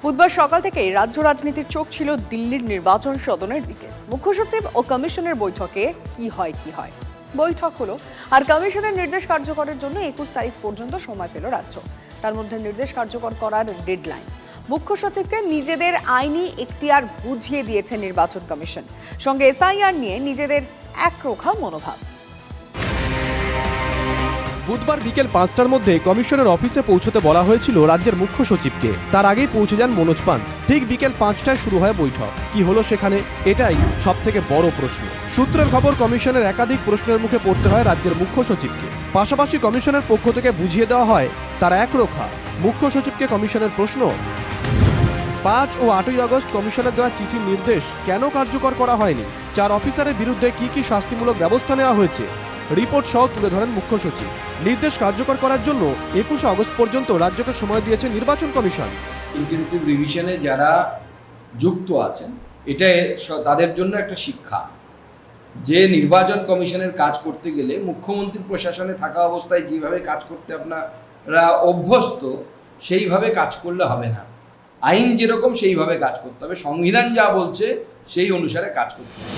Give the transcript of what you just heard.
বুধবার সকাল থেকেই রাজ্য রাজনীতির চোখ ছিল দিল্লির নির্বাচন সদনের দিকে। মুখ্য সচিব ও কমিশনের বৈঠকে কি হয় বৈঠক হলো, আর কমিশনের নির্দেশ কার্যকরের জন্য 21 তারিখ পর্যন্ত সময় পেল রাজ্য। তার মধ্যে নির্দেশ কার্যকর করার ডেডলাইন। মুখ্য সচিবকে নিজেদের আইনি এখতিয়ার বুঝিয়ে দিয়েছে নির্বাচন কমিশন, সঙ্গে এসআইআর নিয়ে নিজেদের একরোখা মনোভাব। বুধবার বিকেল ৫টার মধ্যে কমিশনের অফিসে পৌঁছতে বলা হয়েছিল রাজ্যের মুখ্য সচিবকে। তার আগেই পৌঁছে যান মনোজ পান্ত। ঠিক বিকেল ৫টায় শুরু হয় বৈঠক। কি হলো সেখানে, এটাই সবথেকে বড় প্রশ্ন। সূত্রের খবর, কমিশনের একাধিক প্রশ্নের মুখে পড়তে হয় রাজ্যের মুখ্য সচিবকে। পাশাপাশি কমিশনের পক্ষ থেকে বুঝিয়ে দেওয়া হয় তার একরোখা। মুখ্য সচিবকে কমিশনের প্রশ্ন, ৫ ও ৮ই আগস্ট কমিশনের দেওয়া চিঠির নির্দেশ কেন কার্যকর করা হয়নি, 4 অফিসারের বিরুদ্ধে কি শাস্তিমূলক ব্যবস্থা নেওয়া হয়েছে, রিপোর্ট সহ তুলে ধরেন মুখ্য সচিব। নির্দেশ কার্যকর করার জন্য 21 আগস্ট পর্যন্ত রাজ্যকে সময় দিয়েছে নির্বাচন কমিশন। ইন্টেন্সিভ রিভিশনে যারা যুক্ত আছেন, এটা তাদের জন্য একটা শিক্ষা যে নির্বাচন কমিশনের কাজ করতে গেলে মুখ্যমন্ত্রীর প্রশাসনে থাকা অবস্থায় যেভাবে কাজ করতে আপনারা অভ্যস্ত, সেইভাবে কাজ করলে হবে না। আইন যেরকম সেইভাবে কাজ করতে হবে, সংবিধান যা বলছে সেই অনুসারে কাজ করতে হবে।